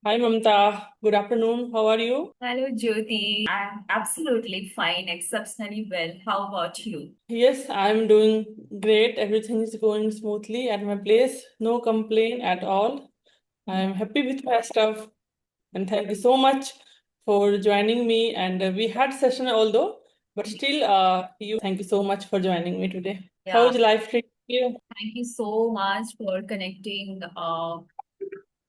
Hi Mamta, good afternoon. How are you? Hello, Jyoti. I'm absolutely fine, exceptionally well. How about you? Yes, I'm doing great. Everything is going smoothly at my place. No complaint at all. I'm happy with my stuff. And thank you so much for joining me. And we had session although, but still, thank you so much for joining me today. How Yeah, is life treating you? thank you so much for connecting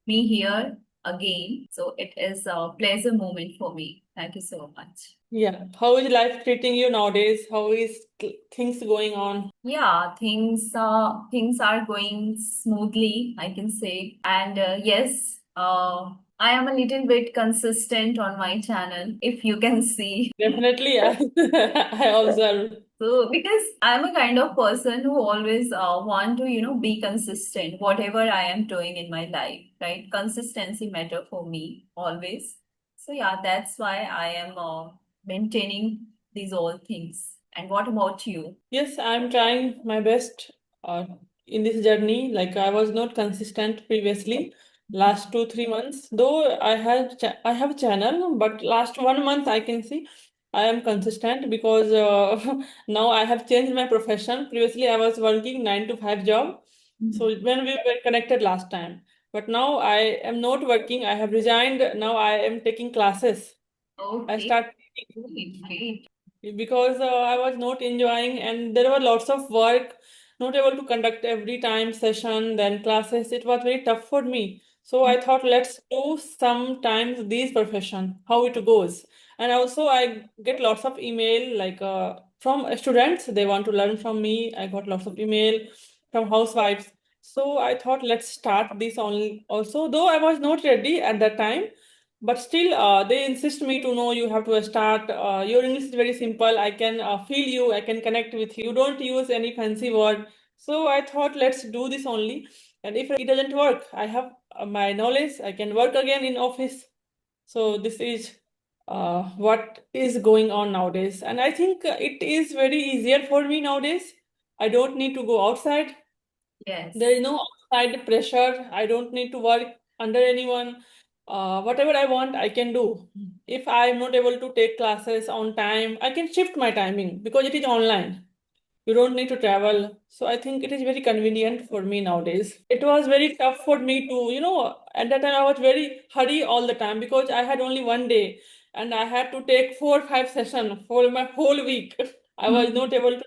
me here again. So it is a pleasure moment for me. Thank you so much. Yeah. How is life treating you nowadays? How is things going on? Yeah, things are going smoothly, I can say. And yes, I am a little bit consistent on my channel, if you can see. Definitely, yeah. I observe. So, because I'm a kind of person who always want to, be consistent, whatever I am doing in my life, right? Consistency matter for me always. So, yeah, that's why I am maintaining these all things. And what about you? Yes, I'm trying my best uh, in this journey. Like I was not consistent previously, last 2 3 months. Though I have a channel, but last 1 month I can see I am consistent because now I have changed my profession. Previously I was working 9 to 5 job. So Mhm. when we were connected last time, but now I am not working. I have resigned. Now I am taking classes. I Okay, start great, great. because I was not enjoying, and there were lots of work, not able to conduct every time session, then classes. It was very tough for me. So I thought, let's do sometimes these profession, how it goes. And also, I get lots of email from students. They want to learn from me. I got lots of email from housewives. So I thought, let's start this only. Also, though I was not ready at that time, but still, they insist me to know you have to start. Your English is very simple. I can feel you. I can connect with you. You don't use any fancy word. So I thought, let's do this only. And if it doesn't work, I have my knowledge. I can work again in office. So this is what is going on nowadays. And I think it is very easier for me nowadays. I don't need to go outside. There Yes. is no outside pressure. I don't need to work under anyone. Whatever I want, I can do. If I am not able to take classes on time, I can shift my timing because it is online. You don't need to travel. So I think it is very convenient for me nowadays. It was very tough for me to, at that time I was very hurry all the time because I had only 1 day and I had to take 4 5 sessions for my whole week. I was not able to,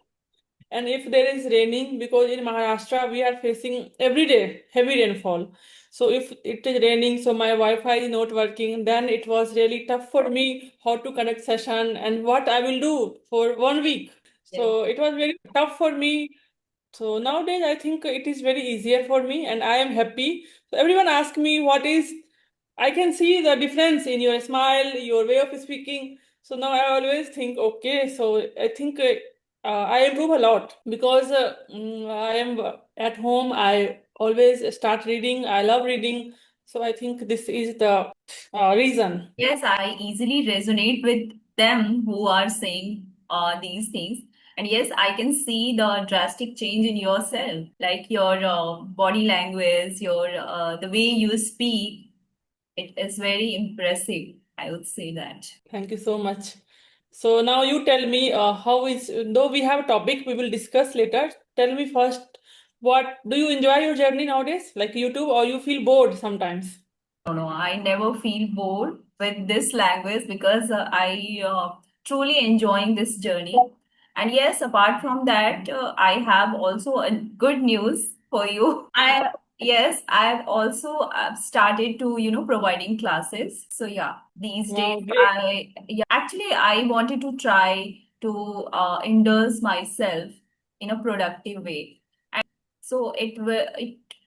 and if there is raining, because in Maharashtra we are facing every day heavy rainfall. So if it is raining, so my Wi-Fi is not working, then it was really tough for me how to connect session and what I will do for 1 week. Yes. So it was very tough for me. So nowadays I think it is very easier for me and I am happy. So everyone asks me what is, I can see the difference in your smile, your way of speaking. So now I always think, okay, so I think I improve a lot because I am at home. I always start reading. I love reading. So I think this is the reason. Yes, I easily resonate with them who are saying these things. And yes, I can see the drastic change in yourself, like your body language, your the way you speak. It is very impressive. I would say that. Thank you so much. So now you tell me how is, though we have a topic we will discuss later. Tell me first, what do you enjoy your journey nowadays, like YouTube, or you feel bored sometimes? No, no, I never feel bored with this language because I truly enjoying this journey. And yes, apart from that, I have also a good news for you. I Yes, I've also started to providing classes. So yeah, these days Wow, great. actually I wanted to try to indulge myself in a productive way. So it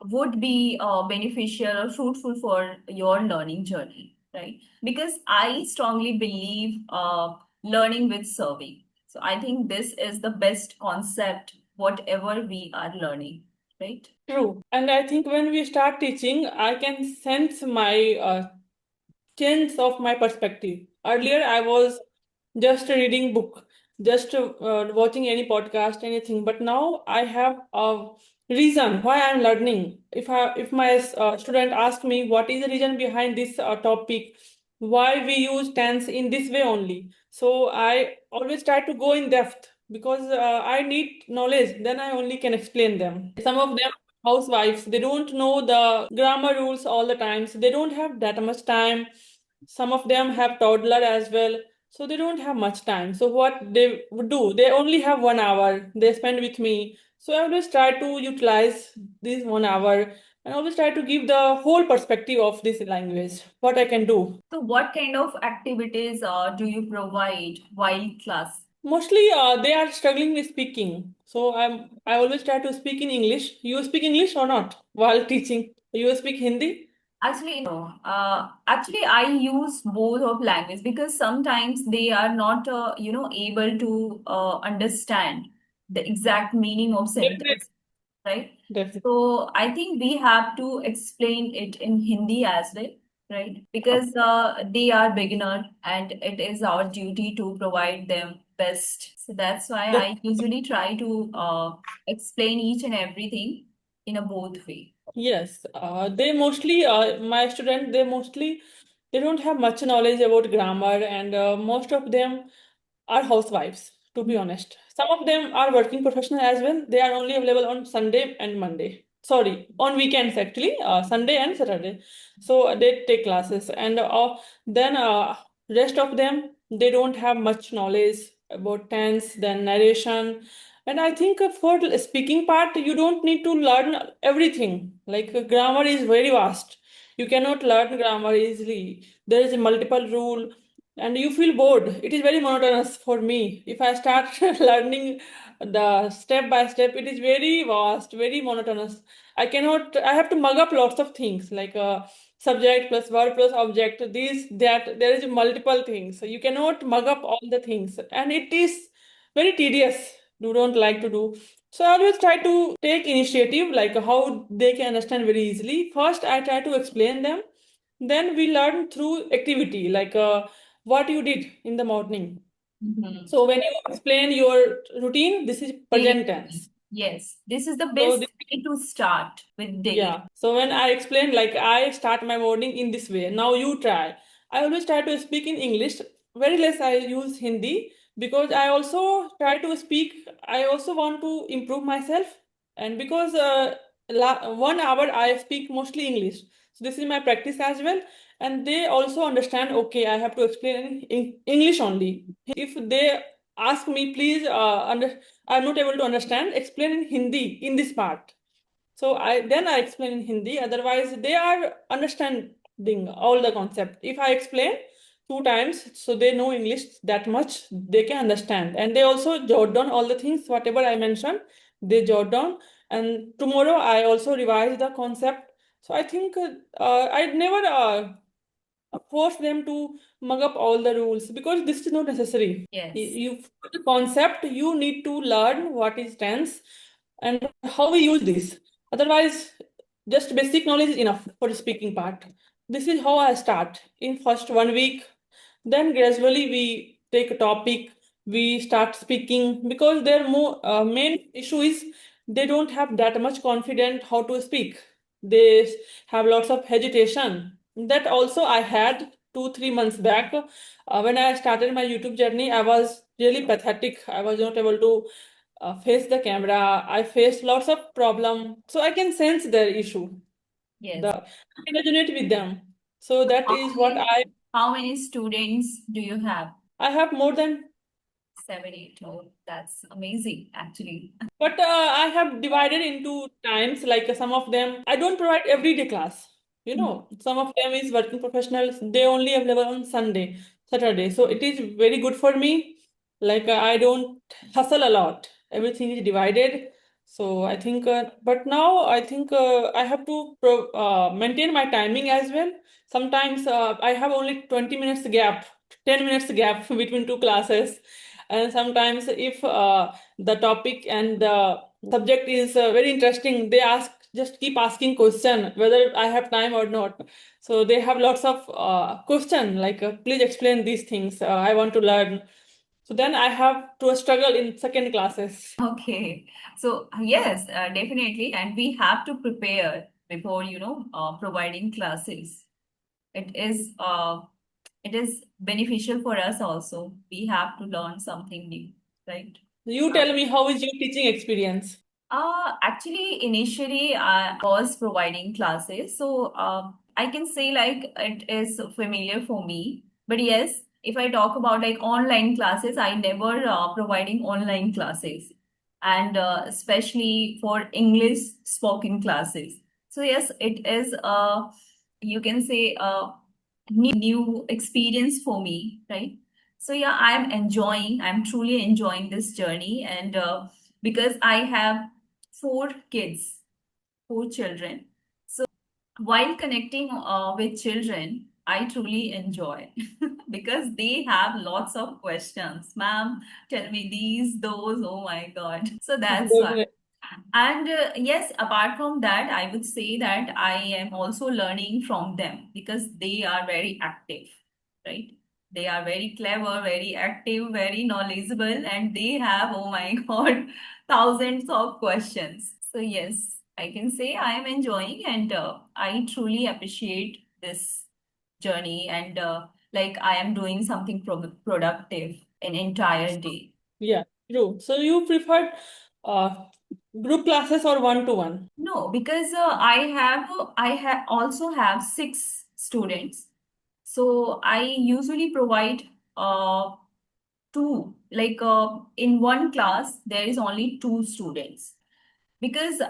would be beneficial or fruitful for your learning journey, right? Because I strongly believe learning with serving. So I think this is the best concept, whatever we are learning, right? True. And I think when we start teaching, I can sense my change of my perspective. Earlier, I was just reading book, just watching any podcast, anything. But now I have reason why I'm learning. If my student asks me what is the reason behind this topic, why we use tense in this way only, so I always try to go in depth because I need knowledge. Then I only can explain them. Some of them housewives, they don't know the grammar rules all the time, so they don't have that much time. Some of them have toddler as well, so they don't have much time. So what they would do, they only have 1 hour they spend with me. So I always try to utilize this 1 hour and always try to give the whole perspective of this language, what I can do. So, what kind of activities do you provide while class? Mostly they are struggling with speaking. So I always try to speak in English. You speak English or not while teaching? You speak Hindi? Actually, no. Actually, I use both of language because sometimes they are not, able to understand the exact meaning of Definitely. sentence, right? Definitely. So I think we have to explain it in Hindi as well, right? Because they are beginner and it is our duty to provide them best. So that's why I usually try to explain each and everything in a both way. Yes, they mostly, my student, they don't have much knowledge about grammar, and most of them are housewives, to be honest. Some of them are working professional as well. They are only available on Sunday and Monday. Sorry, on weekends actually, Sunday and Saturday. So they take classes, and then rest of them, they don't have much knowledge about tense, then narration. And I think for the speaking part, you don't need to learn everything. Like grammar is very vast. You cannot learn grammar easily. There is a multiple rule and you feel bored. It is very monotonous for me. If I start learning the step by step, it is very vast, very monotonous. I have to mug up lots of things like subject plus verb plus object, this, that, there is multiple things. So you cannot mug up all the things. And it is very tedious. You don't like to do. So I always try to take initiative, like how they can understand very easily. First, I try to explain them. Then we learn through activity, like what you did in the morning. Mhm. So when you explain your routine, this is Daily present routine. tense. Yes, this is the So best this, way to start with daily. yeah. So when I explain, like I start my morning in this way. Now you try. I always try to speak in English. Very less I use Hindi because I also try to speak. I also want to improve myself, and because 1 hour I speak mostly English. So this is my practice as well, and they also understand. Okay, I have to explain in English only. If they ask me, please, I'm not able to understand. Explain in Hindi in this part, so I explain in Hindi. Otherwise, they are understanding all the concept. If I explain 2 times, so they know English that much, they can understand. And they also jot down all the things, whatever I mentioned, they jot down. And tomorrow I also revise the concept. So I think I never force them to mug up all the rules because this is not necessary. Yes. You for the concept, you need to learn what is tense and how we use this. Otherwise, just basic knowledge is enough for the speaking part. This is how I start in first 1 week. Then gradually we take a topic, we start speaking because their main issue is they don't have that much confidence how to speak. They have lots of hesitation. That also I had 2 3 months back. When I started my YouTube journey, I was really pathetic. I was not able to face the camera. I faced lots of problem. So I can sense their issue. Yes. I can resonate with them. So that How is what many, how many students do you have? I have more than. 7, 8. Oh, that's amazing, actually. But I have divided into times, like some of them, I don't provide everyday class. Some of them is working professionals, they only available on Sunday, Saturday. So it is very good for me. Like I don't hustle a lot. Everything is divided. So I think, but now I think I have to maintain my timing as well. Sometimes I have only 20 minutes gap, 10 minutes gap between two classes. And sometimes if the topic and the subject is very interesting, they just keep asking question whether I have time or not. So they have lots of question like please explain these things, I want to learn. So then I have to struggle in second classes. Okay. So yes, definitely. And we have to prepare before, providing classes. It is it is beneficial for us also. We have to learn something new, right? You tell me, how is your teaching experience? Actually, initially I was providing classes, so I can say like it is familiar for me. But yes, if I talk about like online classes, I never providing online classes, and especially for English spoken classes. So yes, it is you can say a new experience for me, right? So yeah, I'm truly enjoying this journey, and because I have four kids, four children. So while connecting with children, I truly enjoy because they have lots of questions. Ma'am, tell me these, those. Oh my God. So that's why. Definitely. And yes, apart from that, I would say that I am also learning from them because they are very active, right? They are very clever, very active, very knowledgeable, and they have, oh my God, thousands of questions. So, yes, I can say I am enjoying, and I truly appreciate this journey, and like I am doing something productive an entire day. Yeah, true. So you preferred uh, group classes or one-to-one? No, because I have also have six students. So I usually provide two, like in one class there is only two students because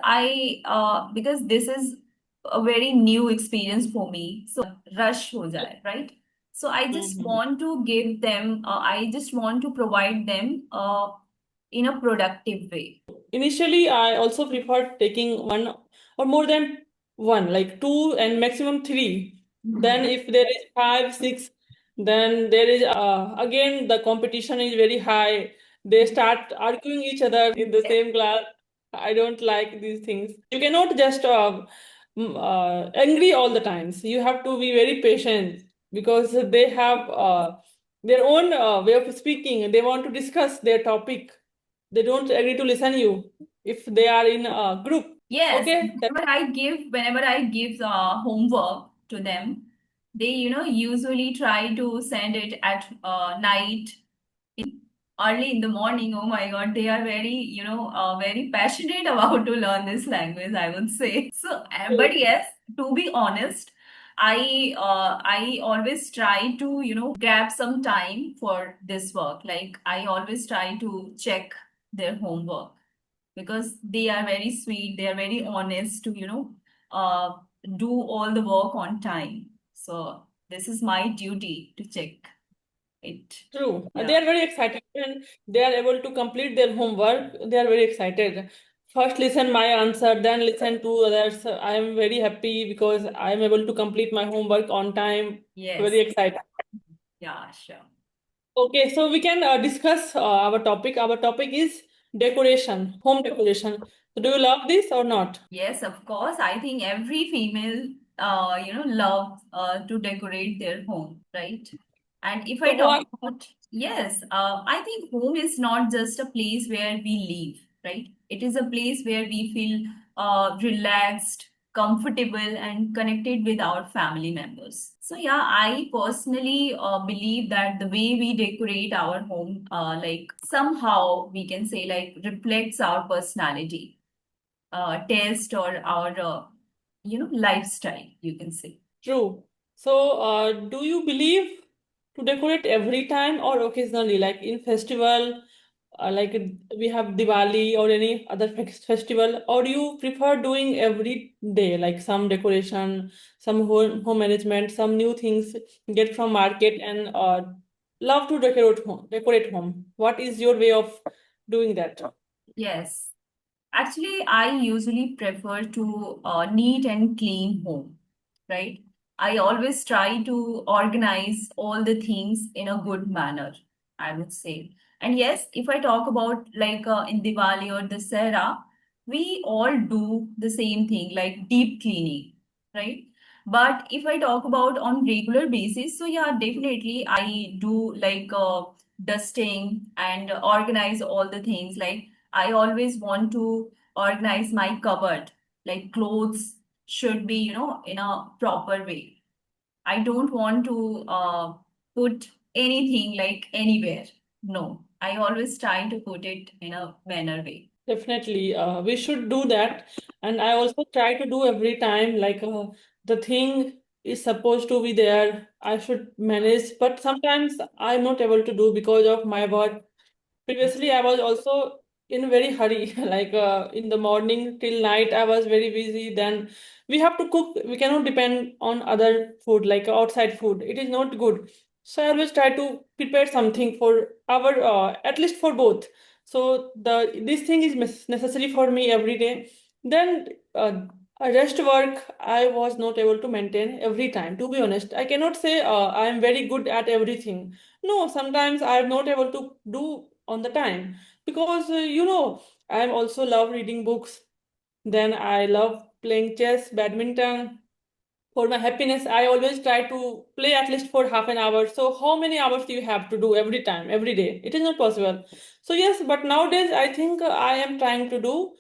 because this is a very new experience for me. So rush ho jaye, right? So I just Mhm. want to give them. I just want to provide them in a productive way. Initially, I also preferred taking one or more than one, like two and maximum three. Then, Mhm. if there is five, six, then there is again the competition is very high. They start arguing each other in the same class. I don't like these things. You cannot just angry all the times. You have to be very patient because they have their own way of speaking. They want to discuss their topic. They don't agree to listen you if they are in a group. Yes, Okay, that, whenever I give homework to them, they usually try to send it at night, early in the morning. Oh my God, they are very very passionate about to learn this language, I would say. So, but yes, to be honest, I always try to grab some time for this work. Like I always try to check their homework because they are very sweet, they are very honest to uh, do all the work on time. So this is my duty to check it. true. They Yeah. are very excited and they are able to complete their homework. They are very excited. First, listen my answer, then listen to others. I am very happy because I am able to complete my homework on time. Very Yes. excited. Yeah, sure. Okay, so we can discuss our topic. Our topic is decoration, home decoration. So, do you love this or not? Yes, of course. I think every female, love to decorate their home, right? And if I So, talk what? about, yes, I think home is not just a place where we live, right? It is a place where we feel relaxed, comfortable, and connected with our family members. So yeah, I personally believe that the way we decorate our home, like somehow we can say like reflects our personality, taste, or our lifestyle, you can say. True. So, do you believe to decorate every time or occasionally, like in festival, like we have Diwali or any other festival, or do you prefer doing every day, like some decoration, some home management, some new things get from market and love to decorate home, decorate home. What is your way of doing that? Yes, actually I usually prefer to neat and clean home, right? I always try to organize all the things in a good manner, I would say. And yes, if I talk about like in Diwali or Dussehra, we all do the same thing like deep cleaning, right? But if I talk about on regular basis, so yeah, definitely I do like dusting and organize all the things. Like I always want to organize my cupboard. Like clothes should be, in a proper way. I don't want to put anything like anywhere. No, I always try to put it in a manner way. Definitely, we should do that. And I also try to do every time, like the thing is supposed to be there, I should manage, but sometimes I'm not able to do because of my work. Previously, I was also in very hurry, like in the morning till night, I was very busy. Then we have to cook. We cannot depend on other food, like outside food. It is not good. So I always try to prepare something for our, at least for both. So this thing is necessary for me every day. Then a rest work I was not able to maintain every time. To be honest, I cannot say I am very good at everything. No, sometimes I'm not able to do on the time because I also love reading books. Then I love playing chess, badminton. For my happiness, I always try to play at least for half an hour. So how many hours do you have to do every time, every day? It is not possible. So yes, but nowadays I think I am trying to do.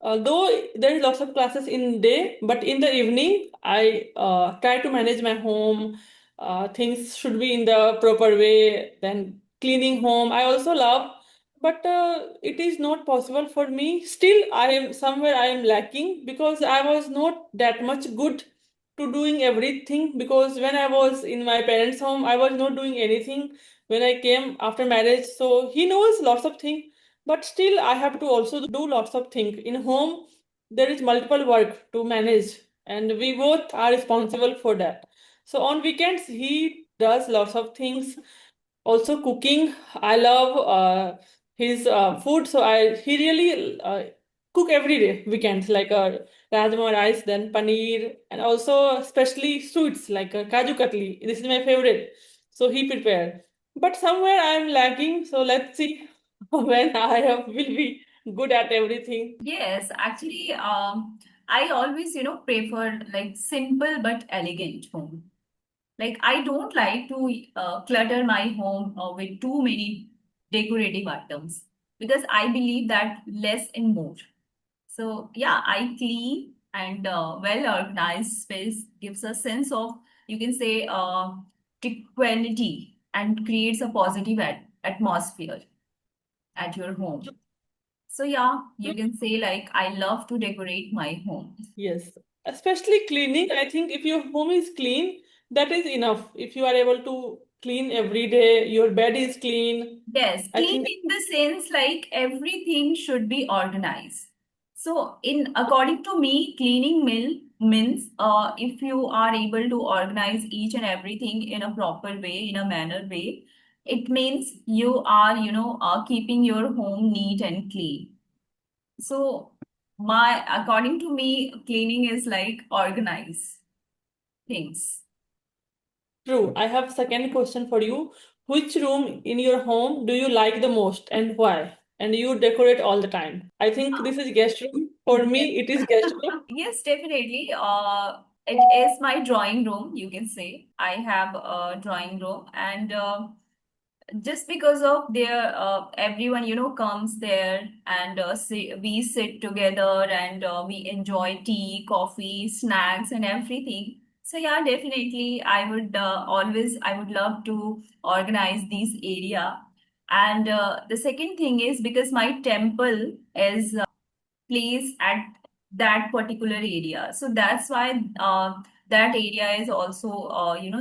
Though there is lots of classes in day, but in the evening I try to manage my home. Things should be in the proper way. Then cleaning home, I also love, but it is not possible for me. Still, I am lacking because I was not that much good to doing everything, because when I was in my parents' home, I was not doing anything. When I came after marriage, so he knows lots of things, but still I have to also do lots of things. In home, there is multiple work to manage, and we both are responsible for that. So on weekends, he does lots of things. Also cooking, I love his food, so I he really cook every day weekends, like rajma rice, then paneer, and also especially sweets like kaju katli. This is my favorite, so he prepared. But somewhere I am lacking, so let's see when will be good at everything. Yes, actually, I always, prefer like simple but elegant home. Like I don't like to clutter my home with too many decorative items because I believe that less and more. So yeah, I clean and well organized space gives a sense of, you can say, tranquility and creates a positive atmosphere at your home. So yeah, you can say like I love to decorate my home. Yes, especially cleaning. I think if your home is clean, that is enough. If you are able to clean every day, your bed is clean. Yes, I clean think in the sense like everything should be organized. So, in according to me, cleaning means if you are able to organize each and everything in a proper way, in a manner way, it means you are, keeping your home neat and clean. So, my according to me, cleaning is like organize things. true. I have second question for you. Which room in your home do you like the most and why? And you decorate all the time. I think this is guest room. For Yes. me, it is guest room. Yes, definitely. It is my drawing room, you can say. I have a drawing room, and just because of their everyone comes there and we sit together and we enjoy tea, coffee, snacks, and everything. So yeah, definitely, I would love to organize this area. And the second thing is because my temple is place at that particular area. So that's why that area is also,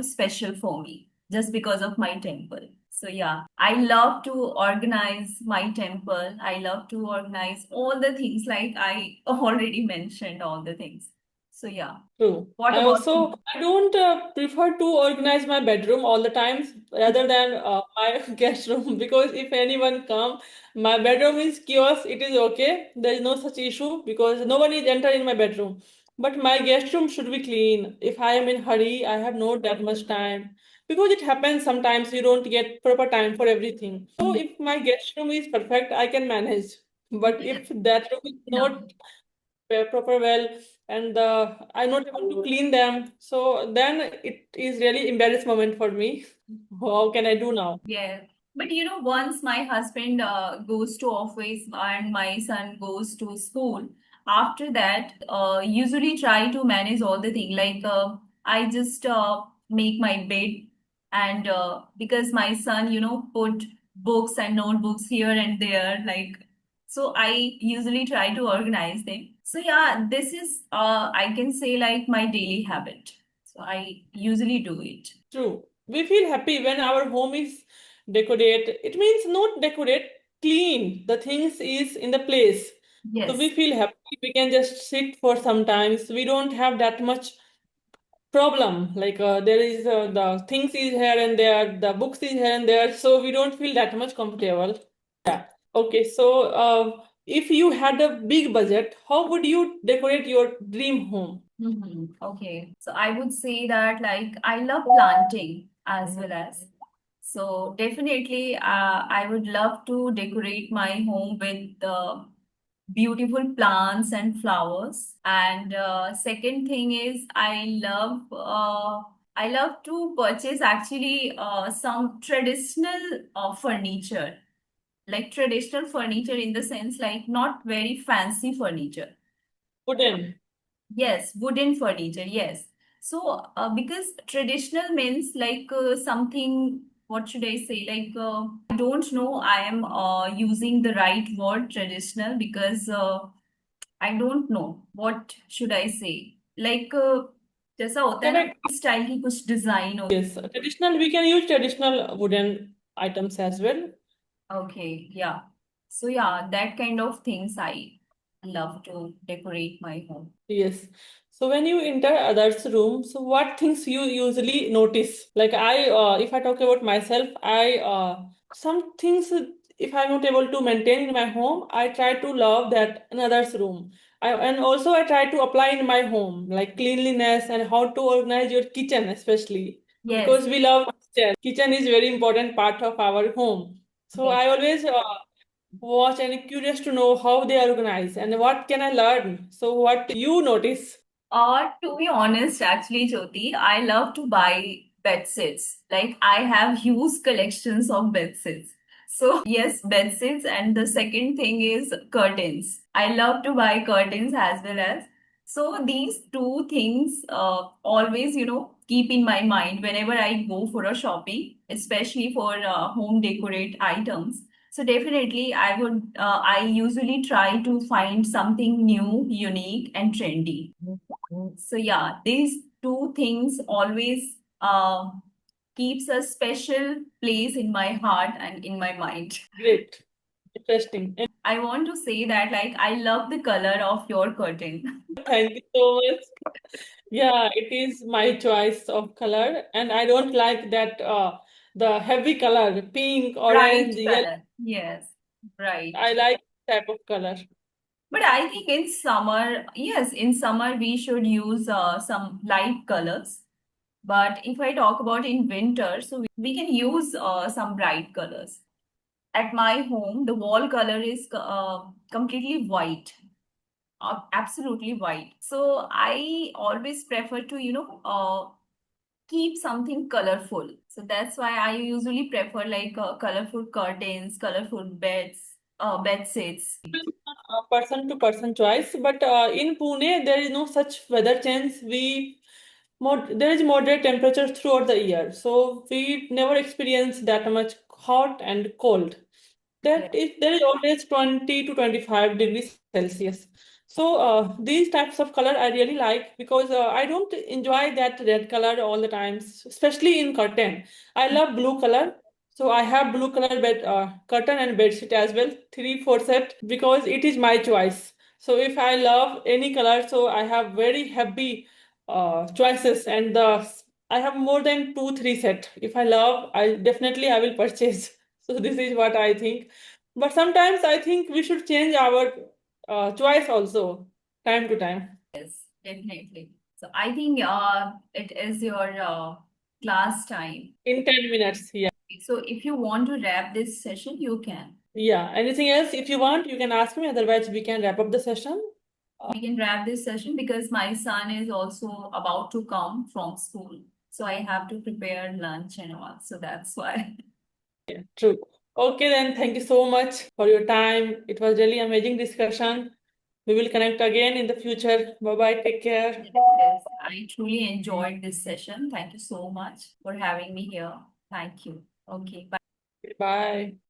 special for me just because of my temple. So yeah, I love to organize my temple. I love to organize all the things like I already mentioned all the things. So yeah, True. what I about you? also I don't prefer to organize my bedroom all the times rather than my guest room, because if anyone come, my bedroom is chaos. It is okay. There is no such issue because no one is enter in my bedroom. But my guest room should be clean. If I am in hurry, I have not that much time, because it happens sometimes you don't get proper time for everything. So if my guest room is perfect, I can manage. But Yes, if that room is enough. not proper well, and I'm not able to clean them, so then it is really embarrassed moment for me. How can I do now? Yeah. But once my husband goes to office and my son goes to school, after that, usually try to manage all the thing. Like I just make my bed, and because my son, put books and notebooks here and there, like so I usually try to organize them. So yeah, this is I can say like my daily habit. So I usually do it. True. We feel happy when our home is decorated. It means not decorate, clean. The things is in the place. So we Yes. feel happy. We can just sit for some times. We don't have that much problem. Like there is the things is here and there, the books is here and there. So we don't feel that much comfortable. Yeah. Okay. So if you had a big budget, how would you decorate your dream home? Okay. So I would say that like I love planting as well as. So definitely I would love to decorate my home with beautiful plants and flowers. And second thing is I love to purchase actually some traditional furniture. Like traditional furniture in the sense like not very fancy furniture. Wooden. Yes, wooden furniture. Yes. So, because traditional means like something, what should I say? Like, I don't know, I am using the right word traditional because I don't know what should I say. Like, जैसा होता है ना Correct. Style की कुछ design हो. Yes. Traditional, we can use traditional wooden items as well. Okay, yeah. So yeah, that kind of things I love to decorate my home. Yes. So when you enter others' room, so what things you usually notice? Like if I talk about myself, some things if I'm not able to maintain in my home, I try to love that in others' room. And also I try to apply in my home, like cleanliness and how to organize your kitchen, especially Yes. because we love kitchen. Kitchen is very important part of our home. So Yes. I always watch and curious to know how they are organized and what can I learn. So what you notice? To be honest, actually, Jyoti, I love to buy bed sets. Like I have huge collections of bed sets. So yes, bed sets, and the second thing is curtains. I love to buy curtains as well as. So these two things always, keep in my mind whenever I go for a shopping, especially for home decorate items. So definitely, I usually try to find something new, unique, and trendy. So yeah, these two things always keeps a special place in my heart and in my mind. Great, interesting. And I want to say that like I love the color of your curtain. thank you so much. Yeah, it is my choice of color, and I don't like that the heavy color, pink, Bright orange, yellow. color. Yes, bright. I like type of color. But I think in summer, yes, in summer we should use some light colors. But if I talk about in winter, so we can use some bright colors. At my home, the wall color is completely white, absolutely white. So I always prefer to, keep something colorful. So that's why I usually prefer like colorful curtains, colorful bed sets. Person to person choice, but in Pune there is no such weather change. There is moderate temperature throughout the year, so we never experience that much hot and cold. Yeah. There is always 20 to 25 degrees Celsius. So these types of color I really like because I don't enjoy that red color all the times, especially in curtain. I love blue color. So I have blue color curtain and bed sheet as well, 3 4 set because it is my choice. So if I love any color, so I have very happy choices and I have more than 2 3 set. If I love, I will purchase. So this is what I think. But sometimes I think we should change our choice also time to time. Yes, definitely. So I think it is your class time. In 10 minutes, yeah. So if you want to wrap this session, you can. Yeah. Anything else? If you want, you can ask me. Otherwise, we can wrap up the session. We can wrap this session because my son is also about to come from school. So I have to prepare lunch and all. So that's why. Yeah, true. Okay, then thank you so much for your time. It was really amazing discussion. We will connect again in the future. Bye bye. Take care. Yes, I truly enjoyed this session. Thank you so much for having me here. Thank you. Okay, bye. Bye.